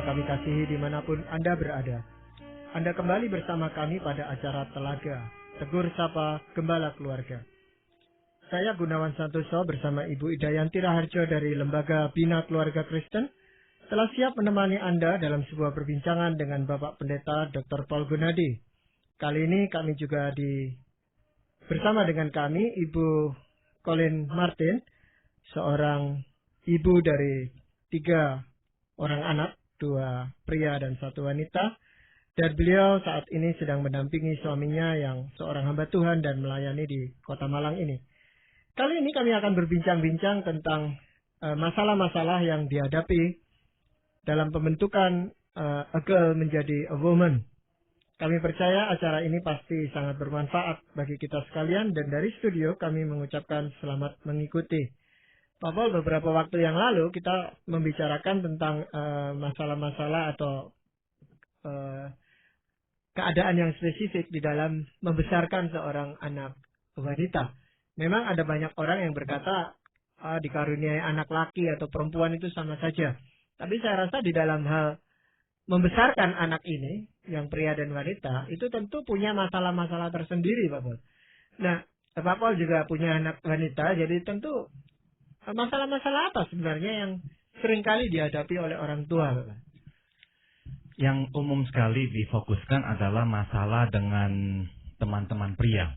yang kami kasihi dimanapun Anda berada. Anda kembali bersama kami pada acara Telaga, Tegur Sapa Gembala Keluarga. Saya Gunawan Santoso bersama Ibu Idayanti Raharjo dari Lembaga Bina Keluarga Kristen telah siap menemani Anda dalam sebuah perbincangan dengan Bapak Pendeta Dr. Paul Gunadi. Kali ini kami juga bersama dengan kami Ibu Colin Martin, seorang ibu dari 3 orang anak, 2 pria dan 1 wanita. Dan beliau saat ini sedang mendampingi suaminya yang seorang hamba Tuhan dan melayani di Kota Malang ini. Kali ini kami akan berbincang-bincang tentang masalah-masalah yang dihadapi dalam pembentukan a girl menjadi a woman. Kami percaya acara ini pasti sangat bermanfaat bagi kita sekalian dan dari studio kami mengucapkan selamat mengikuti. Pak Paul, beberapa waktu yang lalu kita membicarakan tentang masalah-masalah atau keadaan yang spesifik di dalam membesarkan seorang anak wanita. Memang ada banyak orang yang berkata dikaruniai anak laki atau perempuan itu sama saja. Tapi saya rasa di dalam hal membesarkan anak ini, yang pria dan wanita, itu tentu punya masalah-masalah tersendiri, Pak Paul. Nah, Pak Paul juga punya anak wanita, jadi tentu masalah-masalah apa sebenarnya yang seringkali dihadapi oleh orang tua, Pak? Yang umum sekali difokuskan adalah masalah dengan teman-teman pria.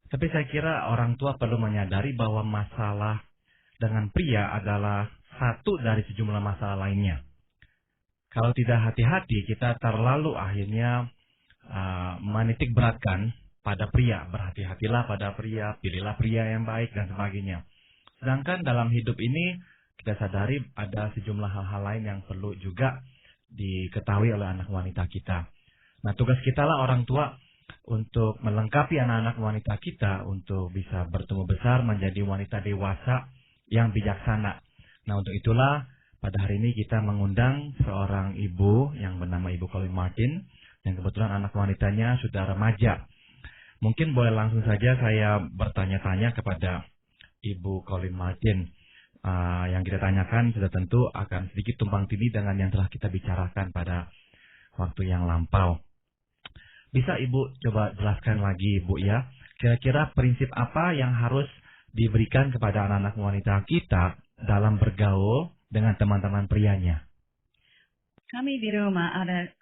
Tapi saya kira orang tua perlu menyadari bahwa masalah dengan pria adalah satu dari sejumlah masalah lainnya. Kalau tidak hati-hati, kita terlalu akhirnya menitik beratkan pada pria. Berhati-hatilah pada pria, pilihlah pria yang baik dan sebagainya. Sedangkan dalam hidup ini kita sadari ada sejumlah hal-hal lain yang perlu juga diketahui oleh anak wanita kita. Nah, tugas kita lah orang tua untuk melengkapi anak-anak wanita kita untuk bisa bertumbuh besar menjadi wanita dewasa yang bijaksana. Nah, untuk itulah pada hari ini kita mengundang seorang ibu yang bernama Ibu Colin Martin yang kebetulan anak wanitanya sudah remaja. Mungkin boleh langsung saja saya bertanya-tanya kepada Ibu Colin Martin. Yang kita tanyakan sudah tentu akan sedikit tumpang tindih dengan yang telah kita bicarakan pada waktu yang lampau. Bisa Ibu coba jelaskan lagi, Bu, ya? Kira-kira prinsip apa yang harus diberikan kepada anak-anak wanita kita dalam bergaul dengan teman-teman prianya? Kami di rumah ada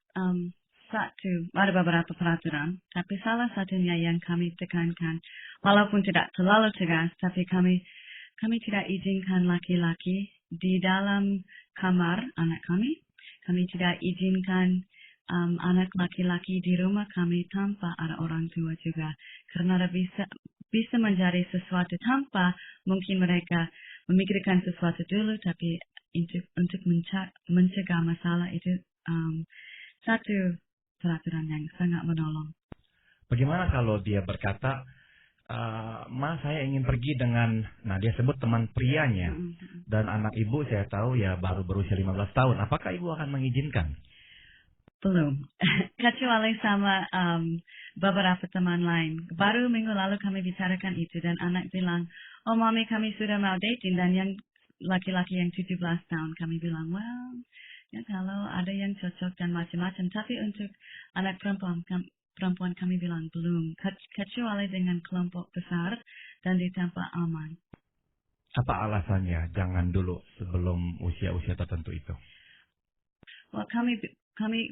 beberapa peraturan, tapi salah satunya yang kami tekankan, walaupun tidak terlalu tegas, tapi kami tidak izinkan laki-laki di dalam kamar anak kami. Kami tidak izinkan anak laki-laki di rumah kami tanpa ada orang tua juga. Karena bisa menjadi sesuatu tanpa mungkin mereka memikirkan sesuatu dulu, tapi untuk mencegah masalah itu satu peraturan yang sangat menolong. Bagaimana kalau dia berkata, Ma, saya ingin pergi dengan, dia sebut teman prianya, dan anak ibu saya tahu ya baru berusia 15 tahun. Apakah ibu akan mengizinkan? Belum. Kecuali sama beberapa teman lain. Baru minggu lalu kami bicarakan itu dan anak bilang, oh mami kami sudah mau dating, dan yang laki-laki yang 17 tahun kami bilang, well, ya kalau ada yang cocok dan macam-macam. Tapi untuk anak perempuan kami bilang belum, kecuali dengan kelompok besar dan di tempat aman. Apa alasannya jangan dulu sebelum usia-usia tertentu itu? Well, kami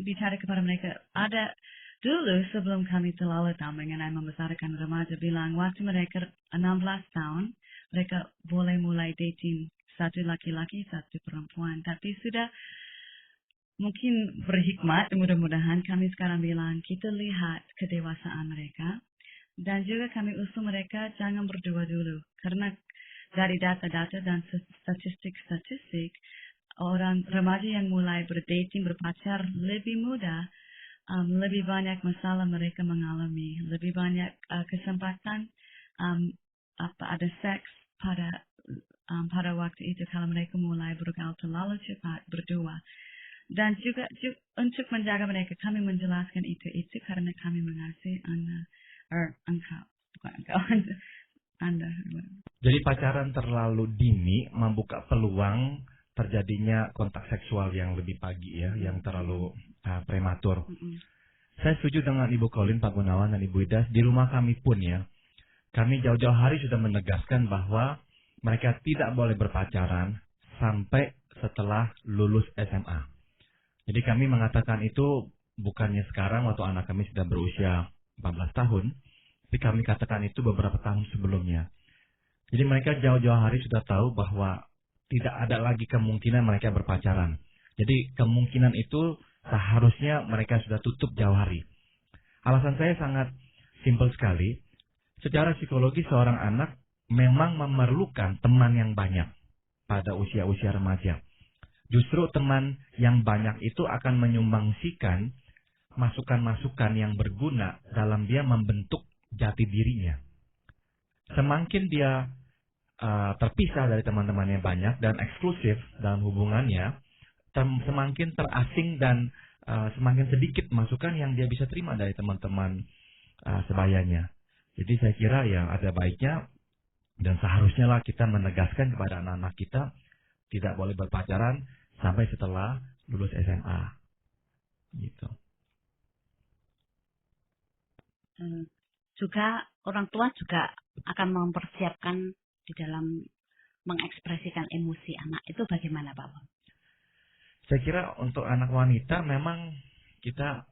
bicara kepada mereka, ada dulu sebelum kami terlalu tahu mengenai membesarkan remaja, bilang waktu mereka 16 tahun, mereka boleh mulai dating satu laki-laki, satu perempuan. Tapi sudah mungkin berhikmat, mudah-mudahan kami sekarang bilang, kita lihat kedewasaan mereka. Dan juga kami usul mereka jangan berdua dulu. Karena dari data-data dan statistik-statistik, orang remaja yang mulai berdating, berpacar lebih muda, lebih banyak masalah mereka mengalami. Lebih banyak kesempatan ada seks pada waktu itu kalau mereka mulai bergaul terlalu cepat berdua. Dan juga untuk menjaga mereka, kami menjelaskan itu karena kami mengasihi Anda. Jadi pacaran terlalu dini membuka peluang terjadinya kontak seksual yang lebih pagi ya, yang terlalu prematur. Saya setuju dengan Ibu Colin, Pak Gunawan, dan Ibu Ida. Di rumah kami pun ya, kami jauh-jauh hari sudah menegaskan bahwa mereka tidak boleh berpacaran sampai setelah lulus SMA. Jadi kami mengatakan itu bukannya sekarang waktu anak kami sudah berusia 14 tahun, tapi kami katakan itu beberapa tahun sebelumnya. Jadi mereka jauh-jauh hari sudah tahu bahwa tidak ada lagi kemungkinan mereka berpacaran. Jadi kemungkinan itu seharusnya mereka sudah tutup jauh hari. Alasan saya sangat simpel sekali. Secara psikologi seorang anak memang memerlukan teman yang banyak pada usia-usia remaja. Justru teman yang banyak itu akan menyumbangsikan masukan-masukan yang berguna dalam dia membentuk jati dirinya. Semakin dia terpisah dari teman-temannya banyak dan eksklusif dalam hubungannya, semakin terasing dan semakin sedikit masukan yang dia bisa terima dari teman-teman sebayanya. Jadi saya kira ya ada baiknya dan seharusnya lah kita menegaskan kepada anak-anak kita tidak boleh berpacaran sampai setelah lulus SMA. Gitu. Juga orang tua juga akan mempersiapkan di dalam mengekspresikan emosi anak. Itu bagaimana, Pak? Saya kira untuk anak wanita memang kita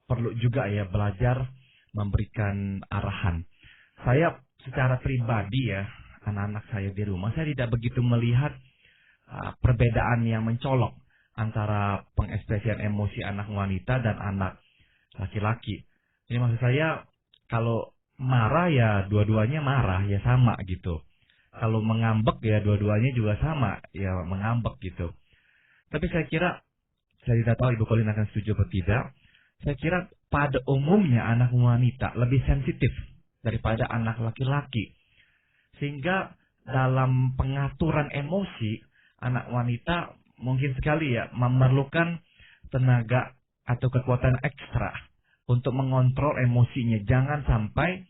perlu juga ya belajar memberikan arahan. Saya secara pribadi ya, anak-anak saya di rumah, saya tidak begitu melihat perbedaan yang mencolok antara pengekspresian emosi anak wanita dan anak laki-laki. Jadi maksud saya, kalau marah ya dua-duanya marah, ya sama gitu. Kalau mengambek ya dua-duanya juga sama, ya mengambek gitu. Tapi saya kira, saya tidak tahu Ibu Colin akan setuju atau tidak, saya kira pada umumnya anak wanita lebih sensitif daripada anak laki-laki. Sehingga dalam pengaturan emosi, anak wanita mungkin sekali ya memerlukan tenaga atau kekuatan ekstra untuk mengontrol emosinya. Jangan sampai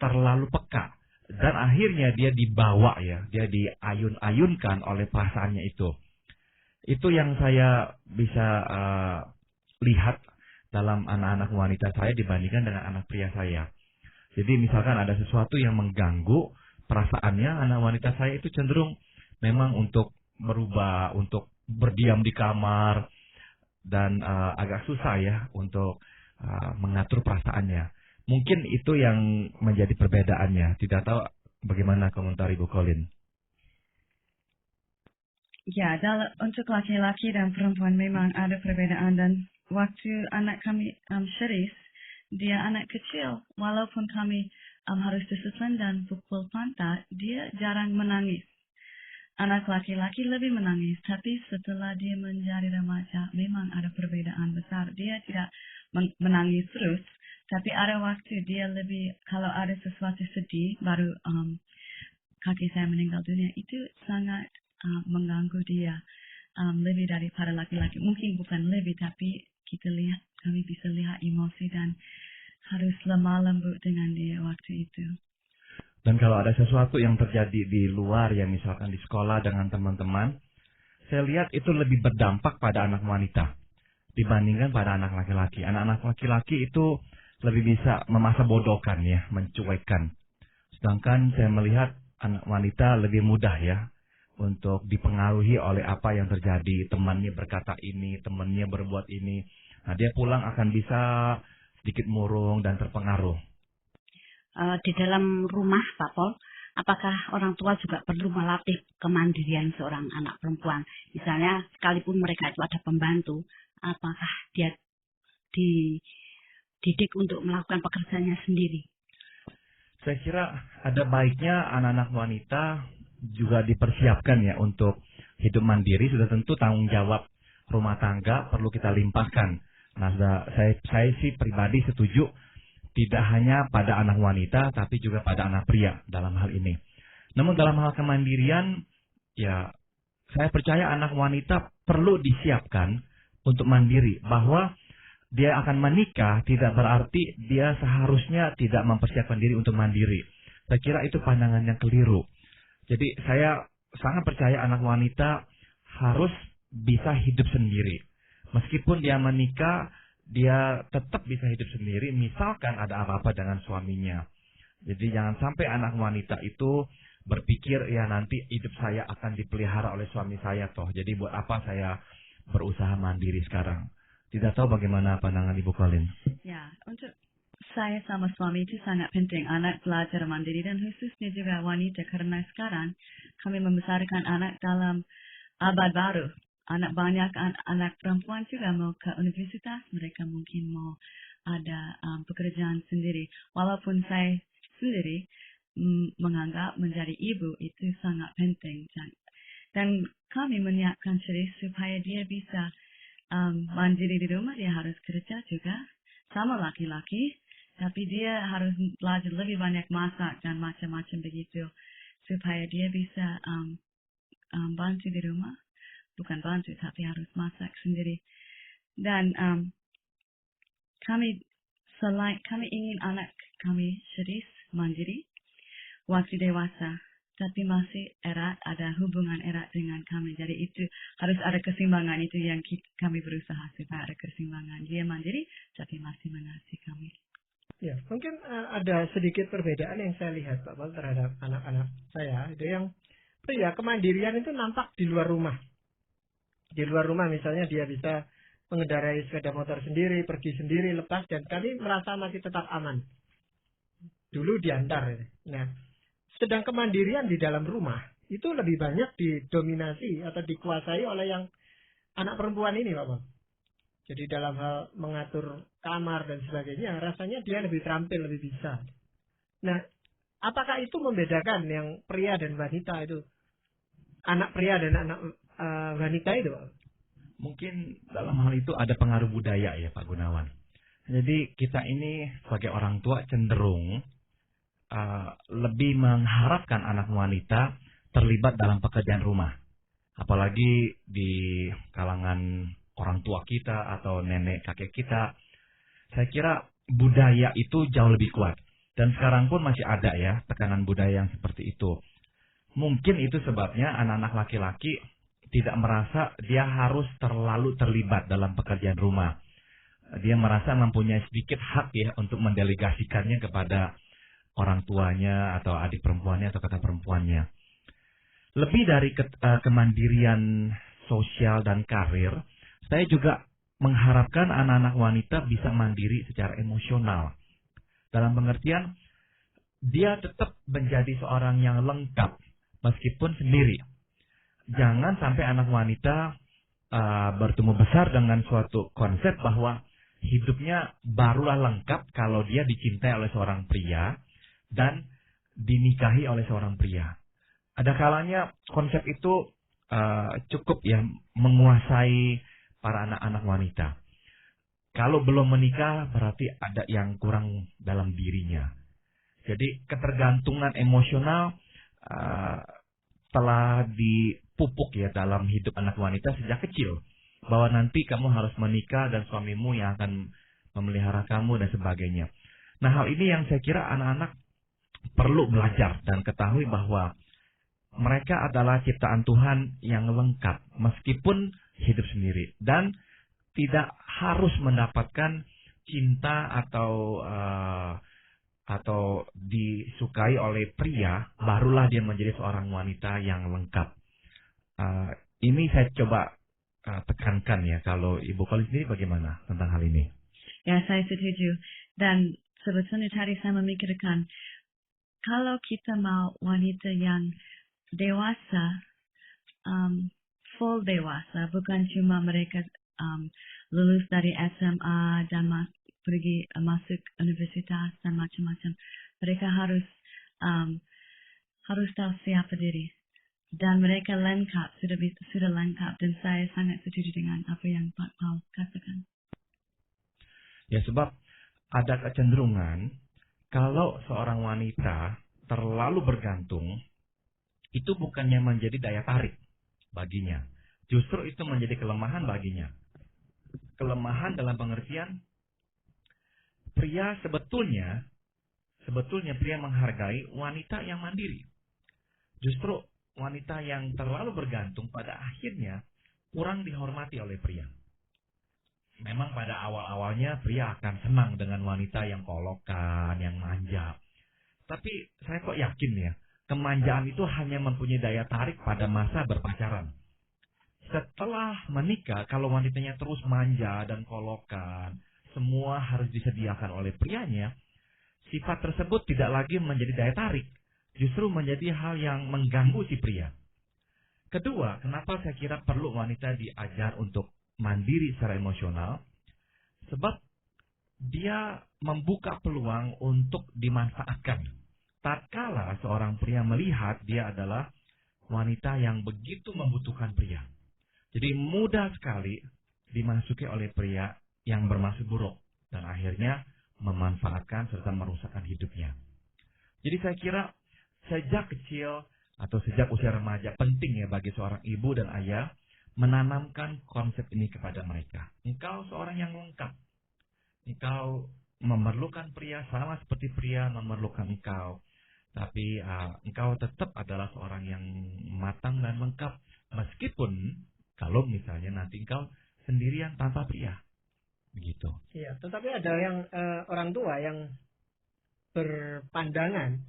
terlalu peka. Dan akhirnya dia dibawa ya, dia diayun-ayunkan oleh perasaannya itu. Itu yang saya bisa lihat dalam anak-anak wanita saya dibandingkan dengan anak pria saya. Jadi misalkan ada sesuatu yang mengganggu perasaannya, anak wanita saya itu cenderung memang untuk berubah, untuk berdiam di kamar, dan agak susah ya untuk mengatur perasaannya. Mungkin itu yang menjadi perbedaannya. Tidak tahu bagaimana komentar Ibu Colin. Ya, untuk laki-laki dan perempuan memang ada perbedaan, dan waktu anak kami Syarif, dia anak kecil, walaupun kami harus disiplin dan pukul pantat, dia jarang menangis. Anak laki-laki lebih menangis, tapi setelah dia menjadi remaja, memang ada perbedaan besar. Dia tidak menangis terus, tapi ada waktu dia lebih, kalau ada sesuatu sedih, baru kakek saya meninggal dunia, itu sangat mengganggu dia lebih daripada laki-laki. Mungkin bukan lebih, tapi kita lihat, kami bisa lihat emosi dan harus lemah lembut dengan dia waktu itu. Dan kalau ada sesuatu yang terjadi di luar, ya misalkan di sekolah dengan teman-teman, saya lihat itu lebih berdampak pada anak wanita dibandingkan pada anak laki-laki. Anak-anak laki-laki itu lebih bisa memasa bodohkan ya, mencuekkan. Sedangkan saya melihat anak wanita lebih mudah ya untuk dipengaruhi oleh apa yang terjadi. Temannya berkata ini, temannya berbuat ini. Nah, dia pulang akan bisa sedikit murung dan terpengaruh. Di dalam rumah, Pak Pol, apakah orang tua juga perlu melatih kemandirian seorang anak perempuan? Misalnya, sekalipun mereka itu ada pembantu, apakah dia dididik untuk melakukan pekerjaannya sendiri? Saya kira ada baiknya anak-anak wanita juga dipersiapkan ya untuk hidup mandiri. Sudah tentu tanggung jawab rumah tangga perlu kita limpahkan. Nah, saya sih pribadi setuju tidak hanya pada anak wanita tapi juga pada anak pria dalam hal ini. Namun dalam hal kemandirian ya saya percaya anak wanita perlu disiapkan untuk mandiri, bahwa dia akan menikah tidak berarti dia seharusnya tidak mempersiapkan diri untuk mandiri. Saya kira itu pandangan yang keliru. Jadi saya sangat percaya anak wanita harus bisa hidup sendiri. Meskipun dia menikah, dia tetap bisa hidup sendiri. Misalkan ada apa-apa dengan suaminya. Jadi jangan sampai anak wanita itu berpikir, ya nanti hidup saya akan dipelihara oleh suami saya toh. Jadi buat apa saya berusaha mandiri sekarang. Tidak tahu bagaimana pandangan Ibu Colin. Ya, untuk saya sama suami itu sangat penting. Anak belajar mandiri dan khususnya juga wanita. Karena sekarang kami membesarkan anak dalam abad baru. Anak banyak anak perempuan juga mau ke universitas, mereka mungkin mau ada pekerjaan sendiri. Walaupun saya sendiri menganggap menjadi ibu itu sangat penting. Dan kami menyiapkan Cherise supaya dia bisa mandiri di rumah, dia harus kerja juga sama laki-laki, tapi dia harus belajar lebih banyak masak dan macam-macam begitu supaya dia bisa bantu di rumah. Bukan bantu, tapi harus masak sendiri. Dan kami ingin anak kami Cherise mandiri waktu dewasa, tapi masih erat, ada hubungan erat dengan kami. Jadi itu harus ada keseimbangan, itu yang kami berusaha supaya ada keseimbangan. Dia mandiri, tapi masih mengasihi kami. Ya, mungkin ada sedikit perbedaan yang saya lihat Pak Paul terhadap anak-anak saya. Itu yang pria kemandirian itu nampak di luar rumah. Di luar rumah misalnya dia bisa mengendarai sepeda motor sendiri, pergi sendiri, lepas, dan kami merasa masih tetap aman. Dulu diantar. Nah, sedang kemandirian di dalam rumah itu lebih banyak didominasi atau dikuasai oleh yang anak perempuan ini, Pak Paul. Jadi dalam hal mengatur kamar dan sebagainya, rasanya dia lebih terampil, lebih bisa. Nah, apakah itu membedakan yang pria dan wanita itu? Anak pria dan anak wanita itu? Mungkin dalam hal itu ada pengaruh budaya ya Pak Gunawan. Jadi kita ini sebagai orang tua cenderung lebih mengharapkan anak wanita terlibat dalam pekerjaan rumah. Apalagi di kalangan orang tua kita atau nenek kakek kita. Saya kira budaya itu jauh lebih kuat. Dan sekarang pun masih ada ya tekanan budaya yang seperti itu. Mungkin itu sebabnya anak-anak laki-laki tidak merasa dia harus terlalu terlibat dalam pekerjaan rumah. Dia merasa mempunyai sedikit hak ya untuk mendelegasikannya kepada orang tuanya atau adik perempuannya atau kakak perempuannya. Lebih dari kemandirian sosial dan karir, saya juga mengharapkan anak-anak wanita bisa mandiri secara emosional. Dalam pengertian, dia tetap menjadi seorang yang lengkap meskipun sendiri. Jangan sampai anak wanita bertumbuh besar dengan suatu konsep bahwa hidupnya barulah lengkap kalau dia dicintai oleh seorang pria dan dinikahi oleh seorang pria. Ada kalanya konsep itu cukup ya menguasai para anak-anak wanita. Kalau belum menikah berarti ada yang kurang dalam dirinya. Jadi ketergantungan emosional telah dipupuk ya dalam hidup anak wanita sejak kecil. Bahwa nanti kamu harus menikah dan suamimu yang akan memelihara kamu dan sebagainya. Nah hal ini yang saya kira anak-anak perlu belajar dan ketahui bahwa mereka adalah ciptaan Tuhan yang lengkap meskipun hidup sendiri. Dan tidak harus mendapatkan cinta atau disukai oleh pria, barulah dia menjadi seorang wanita yang lengkap. Ini saya coba tekankan ya. Kalau Ibu Colin sendiri bagaimana tentang hal ini? Ya, saya setuju. Dan sebetulnya tadi saya memikirkan, kalau kita mau wanita yang dewasa, full dewasa, bukan cuma mereka lulus dari SMA dan pergi masuk universitas dan macam-macam. Mereka harus tahu siapa diri. Dan mereka lengkap, sudah lengkap. Dan saya sangat setuju dengan apa yang Pak Paul katakan. Ya sebab ada kecenderungan kalau seorang wanita terlalu bergantung, itu bukannya menjadi daya tarik baginya. Justru itu menjadi kelemahan baginya. Kelemahan dalam pengertian pria sebetulnya pria menghargai wanita yang mandiri. Justru wanita yang terlalu bergantung pada akhirnya kurang dihormati oleh pria. Memang pada awal-awalnya pria akan senang dengan wanita yang kolokan, yang manja. Tapi saya kok yakin ya, kemanjaan itu hanya mempunyai daya tarik pada masa berpacaran. Setelah menikah, kalau wanitanya terus manja dan kolokan, semua harus disediakan oleh prianya, sifat tersebut tidak lagi menjadi daya tarik, justru menjadi hal yang mengganggu si pria. Kedua, kenapa saya kira perlu wanita diajar untuk mandiri secara emosional? Sebab dia membuka peluang untuk dimanfaatkan. Tatkala seorang pria melihat dia adalah wanita yang begitu membutuhkan pria. Jadi mudah sekali dimasuki oleh pria yang bermaksud buruk dan akhirnya memanfaatkan serta merusakkan hidupnya. Jadi saya kira sejak kecil atau sejak usia remaja penting ya bagi seorang ibu dan ayah menanamkan konsep ini kepada mereka. Engkau seorang yang lengkap. Engkau memerlukan pria sama seperti pria memerlukan engkau. Tapi engkau tetap adalah seorang yang matang dan lengkap. Meskipun kalau misalnya nanti engkau sendirian tanpa pria. Begitu. Iya, tetapi ada yang orang tua yang berpandangan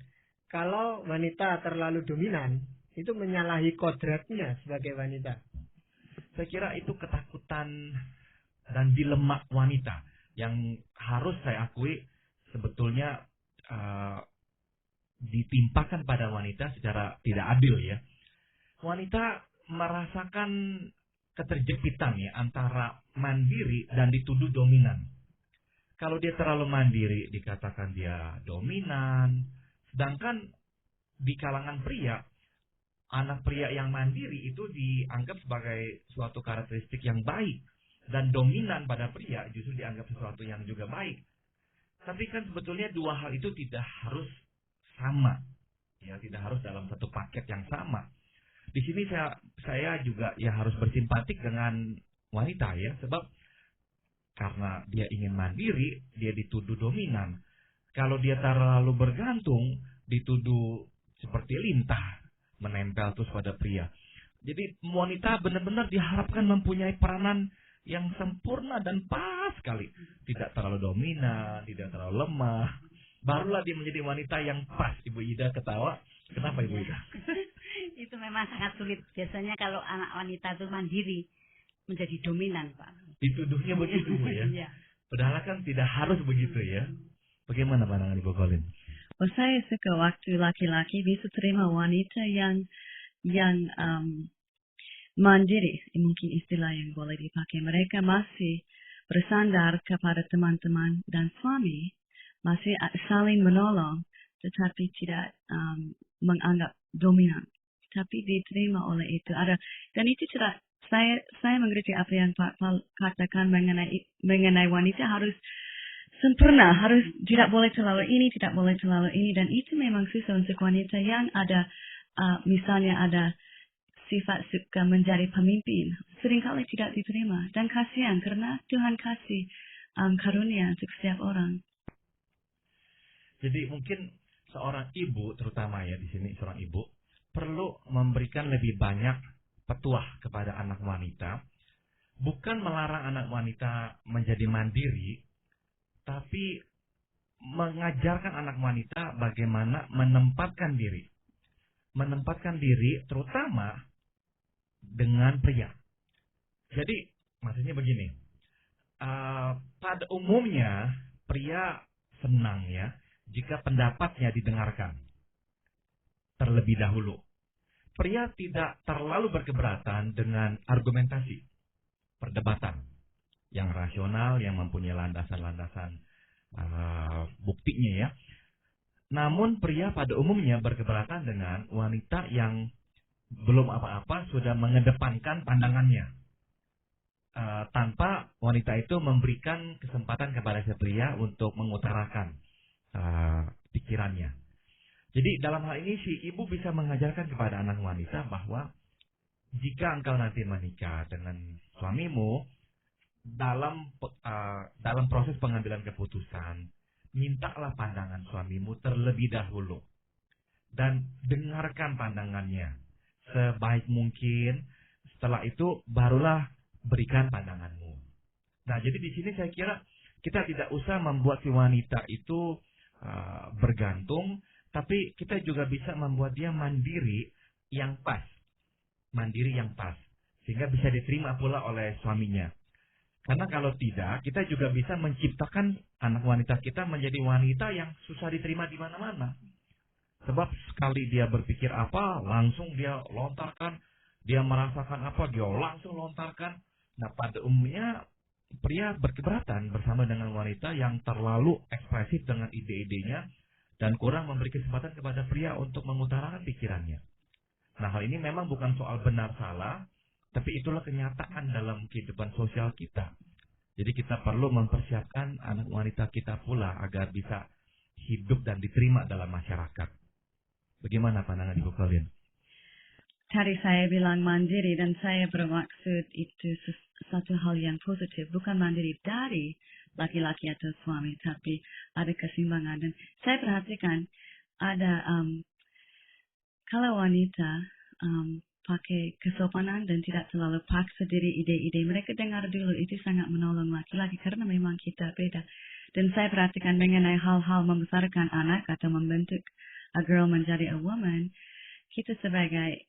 kalau wanita terlalu dominan itu menyalahi kodratnya sebagai wanita. Saya kira itu ketakutan dan dilema wanita yang harus saya akui sebetulnya ditimpakan pada wanita secara tidak adil ya. Wanita merasakan keterjepitan ya antara mandiri dan dituduh dominan. Kalau dia terlalu mandiri dikatakan dia dominan, sedangkan di kalangan pria, anak pria yang mandiri itu dianggap sebagai suatu karakteristik yang baik. Dan dominan pada pria justru dianggap sesuatu yang juga baik. Tapi kan sebetulnya dua hal itu tidak harus sama. Ya, tidak harus dalam satu paket yang sama. Di sini saya juga ya harus bersimpatik dengan wanita ya. Sebab karena dia ingin mandiri, dia dituduh dominan. Kalau dia terlalu bergantung, dituduh seperti lintah. Menempel terus pada pria. Jadi wanita benar-benar diharapkan mempunyai peranan yang sempurna dan pas sekali. Tidak terlalu dominan, tidak terlalu lemah. Barulah dia menjadi wanita yang pas. Ibu Ida ketawa. Kenapa Ibu Ida? Itu memang sangat sulit. Biasanya kalau anak wanita itu mandiri menjadi dominan, Pak. Dituduhnya begitu Bu ya. Iya. Padahal kan tidak harus begitu ya. Bagaimana pandangan Ibu Colin? Saya suka waktu laki-laki bisa terima wanita yang mandiri, mungkin istilah yang boleh dipakai. Mereka masih bersandar kepada teman-teman dan suami, masih saling menolong, tetapi tidak menganggap dominan. Tapi diterima oleh itu. Dan itu tidak, saya mengerti apa yang Pak Paul katakan mengenai wanita harus sempurna, harus tidak boleh terlalu ini, tidak boleh terlalu ini. Dan itu memang susah untuk wanita yang ada, misalnya ada sifat suka menjadi pemimpin, seringkali tidak diterima. Dan kasihan karena Tuhan kasih karunia untuk setiap orang. Jadi mungkin seorang ibu, terutama ya di sini seorang ibu, perlu memberikan lebih banyak petuah kepada anak wanita. Bukan melarang anak wanita menjadi mandiri, tapi mengajarkan anak wanita bagaimana menempatkan diri. Menempatkan diri terutama dengan pria. Jadi maksudnya begini, pada umumnya pria senang ya jika pendapatnya didengarkan terlebih dahulu. Pria tidak terlalu berkeberatan dengan argumentasi, perdebatan yang rasional, yang mempunyai landasan-landasan buktinya ya. Namun pria pada umumnya berkeberatan dengan wanita yang belum apa-apa sudah mengedepankan pandangannya. Tanpa wanita itu memberikan kesempatan kepada si pria untuk mengutarakan pikirannya. Jadi dalam hal ini si ibu bisa mengajarkan kepada anak wanita bahwa jika engkau nanti menikah dengan suamimu, dalam proses pengambilan keputusan, mintalah pandangan suamimu terlebih dahulu dan dengarkan pandangannya. sebaik mungkin. Setelah itu barulah berikan pandanganmu. Nah, jadi di sini saya kira kita tidak usah membuat si wanita itu bergantung, tapi kita juga bisa membuat dia mandiri yang pas. Mandiri yang pas. Sehingga bisa diterima pula oleh suaminya. Karena kalau tidak, kita juga bisa menciptakan anak wanita kita menjadi wanita yang susah diterima di mana-mana. Sebab sekali dia berpikir apa, langsung dia lontarkan. Dia merasakan apa, dia langsung lontarkan. Nah, pada umumnya pria berkeberatan bersama dengan wanita yang terlalu ekspresif dengan ide-idenya dan kurang memberi kesempatan kepada pria untuk mengutarakan pikirannya. Nah, hal ini memang bukan soal benar salah, tapi itulah kenyataan dalam kehidupan sosial kita. Jadi kita perlu mempersiapkan anak wanita kita pula agar bisa hidup dan diterima dalam masyarakat. Bagaimana pandangan Ibu Colin? Tadi saya bilang mandiri dan saya bermaksud itu satu hal yang positif. Bukan mandiri dari laki-laki atau suami, tapi ada keseimbangan. Dan saya perhatikan ada, kalau wanita pakai kesopanan dan tidak terlalu paksa diri ide-ide, mereka dengar dulu, itu sangat menolong laki-laki karena memang kita beda. Dan saya perhatikan mengenai hal-hal membesarkan anak atau membentuk a girl menjadi a woman, kita sebagai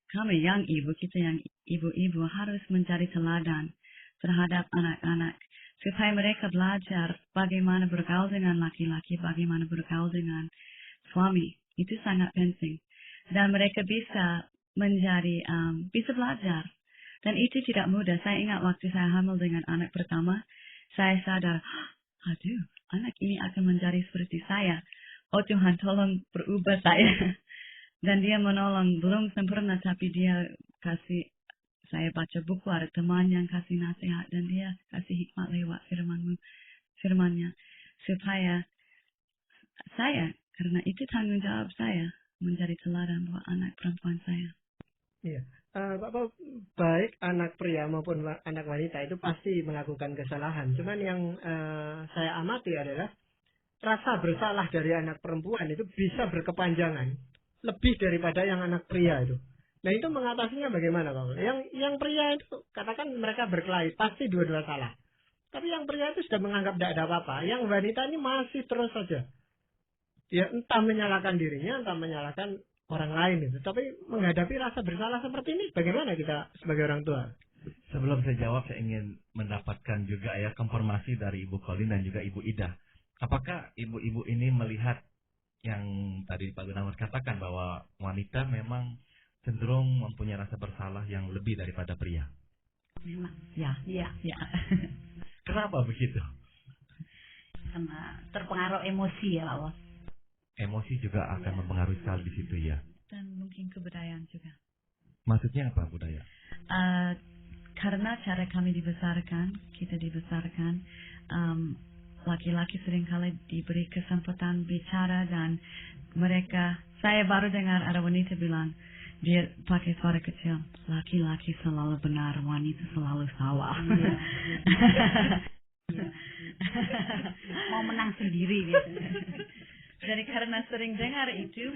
kami yang ibu, kita yang ibu-ibu harus menjadi teladan terhadap anak-anak supaya mereka belajar bagaimana bergaul dengan laki-laki, bagaimana bergaul dengan suami. Itu sangat penting. Dan mereka bisa menjadi, bisa belajar. Dan itu tidak mudah. Saya ingat waktu saya hamil dengan anak pertama, saya sadar, aduh, anak ini akan menjadi seperti saya. Oh Tuhan, tolong berubah saya. Dan dia menolong, belum sempurna, tapi dia kasih, saya baca buku, ada teman yang kasih nasihat, dan dia kasih hikmat lewat firmannya, supaya saya, karena itu tanggung jawab saya, menjadi teladan buat anak perempuan saya. Iya. Bapak, baik anak pria maupun anak wanita itu pasti melakukan kesalahan. Cuman yang saya amati adalah rasa bersalah dari anak perempuan itu bisa berkepanjangan. Lebih daripada yang anak pria itu. Nah, itu mengatasinya bagaimana, Pak? Yang pria itu katakan mereka berkelahi, pasti dua-dua salah. Tapi yang pria itu sudah menganggap tidak ada apa-apa. Yang wanita ini masih terus saja. Dia entah menyalahkan dirinya, entah menyalahkan orang lain itu. Tapi menghadapi rasa bersalah seperti ini, bagaimana kita sebagai orang tua? Sebelum saya jawab, saya ingin mendapatkan juga ya konfirmasi dari Ibu Colin dan juga Ibu Ida. Apakah ibu-ibu ini melihat yang tadi Pak Gunawan katakan bahwa wanita memang cenderung mempunyai rasa bersalah yang lebih daripada pria? Memang, ya. Kenapa begitu? Karena terpengaruh emosi ya, Pak Bos. Emosi juga akan mempengaruhi sekali di situ ya. Dan mungkin kebudayaan juga. Maksudnya apa budaya? Karena cara kami dibesarkan, kita dibesarkan, laki-laki seringkali diberi kesempatan bicara dan mereka, saya baru dengar ada wanita bilang, dia pakai suara kecil, laki-laki selalu benar, wanita selalu salah. Mau menang sendiri biasanya. Jadi karena sering dengar itu,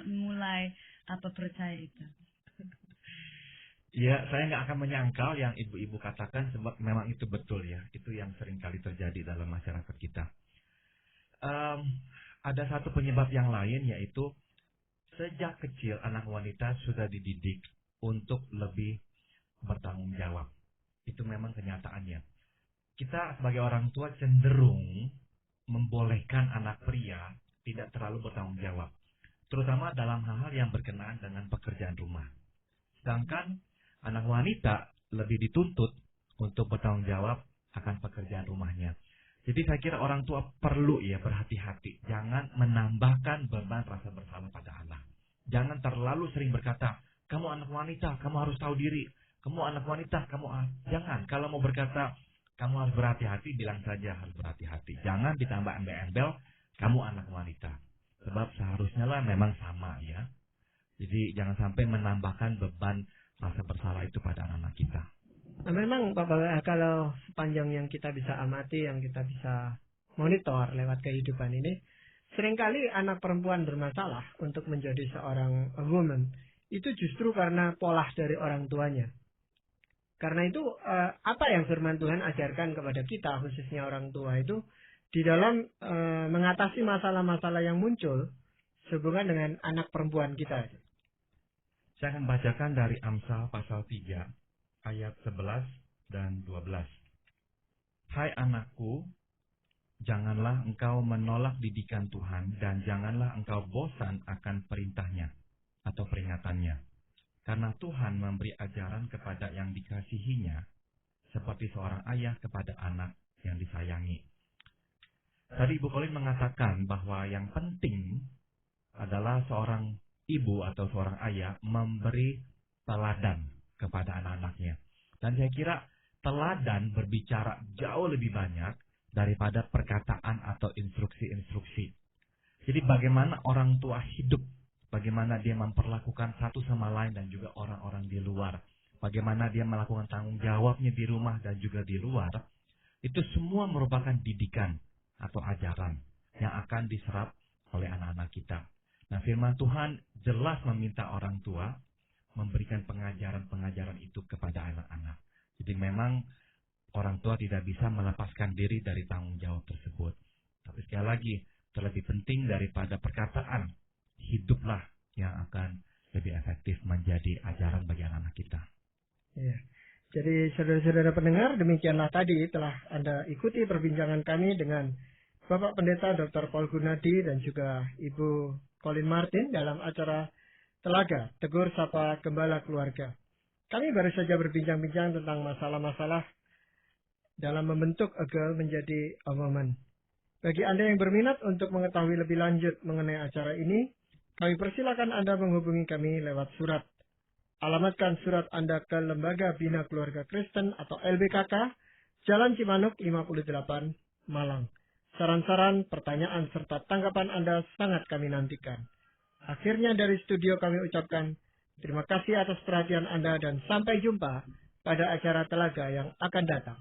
mulai percaya itu. Ya, saya nggak akan menyangkal yang ibu-ibu katakan sebab memang itu betul ya. Itu yang sering kali terjadi dalam masyarakat kita. Ada satu penyebab yang lain yaitu sejak kecil anak wanita sudah dididik untuk lebih bertanggung jawab. Itu memang kenyataannya. Kita sebagai orang tua cenderung membolehkan anak pria tidak terlalu bertanggung jawab. Terutama dalam hal-hal yang berkenaan dengan pekerjaan rumah. Sedangkan anak wanita lebih dituntut untuk bertanggung jawab akan pekerjaan rumahnya. Jadi saya kira orang tua perlu ya berhati-hati. Jangan menambahkan beban rasa bersalah pada anak. Jangan terlalu sering berkata, kamu anak wanita, kamu harus tahu diri. Kamu anak wanita, jangan. Kalau mau berkata, kamu harus berhati-hati, bilang saja harus berhati-hati. Jangan ditambah embel-embel, kamu anak wanita. Sebab seharusnya lah memang sama ya. Jadi jangan sampai menambahkan beban rasa bersalah itu pada anak-anak kita. Nah, memang Bapak, kalau sepanjang yang kita bisa amati, yang kita bisa monitor lewat kehidupan ini, seringkali anak perempuan bermasalah untuk menjadi seorang woman. itu justru karena pola dari orang tuanya. Karena itu apa yang firman Tuhan ajarkan kepada kita, khususnya orang tua itu, di dalam mengatasi masalah-masalah yang muncul sehubungan dengan anak perempuan kita. Saya akan bacakan dari Amsal pasal 3, ayat 11 dan 12. Hai anakku, janganlah engkau menolak didikan Tuhan, dan janganlah engkau bosan akan perintahnya atau peringatannya. Karena Tuhan memberi ajaran kepada yang dikasihinya, seperti seorang ayah kepada anak yang disayangi. Tadi Ibu Colin mengatakan bahwa yang penting adalah seorang ibu atau seorang ayah memberi teladan kepada anak-anaknya. Dan saya kira teladan berbicara jauh lebih banyak daripada perkataan atau instruksi-instruksi. Jadi bagaimana orang tua hidup, bagaimana dia memperlakukan satu sama lain dan juga orang-orang di luar, bagaimana dia melakukan tanggung jawabnya di rumah dan juga di luar, itu semua merupakan didikan atau ajaran yang akan diserap oleh anak-anak kita. Nah, firman Tuhan jelas meminta orang tua memberikan pengajaran-pengajaran itu kepada anak-anak. Jadi memang orang tua tidak bisa melepaskan diri dari tanggung jawab tersebut. Tapi sekali lagi, terlebih penting daripada perkataan, hiduplah yang akan lebih efektif menjadi ajaran bagi anak-anak kita. Ya. Jadi saudara-saudara pendengar, demikianlah tadi telah Anda ikuti perbincangan kami dengan Bapak Pendeta Dr. Paul Gunadi dan juga Ibu Colin Martin dalam acara Telaga, Tegur Sapa Gembala Keluarga. Kami baru saja berbincang-bincang tentang masalah-masalah dalam membentuk a girl menjadi a woman. Bagi Anda yang berminat untuk mengetahui lebih lanjut mengenai acara ini, kami persilakan Anda menghubungi kami lewat surat. Alamatkan surat Anda ke Lembaga Bina Keluarga Kristen atau LBKK, Jalan Cimanuk 58, Malang. Saran-saran, pertanyaan, serta tanggapan Anda sangat kami nantikan. Akhirnya dari studio kami ucapkan terima kasih atas perhatian Anda dan sampai jumpa pada acara Telaga yang akan datang.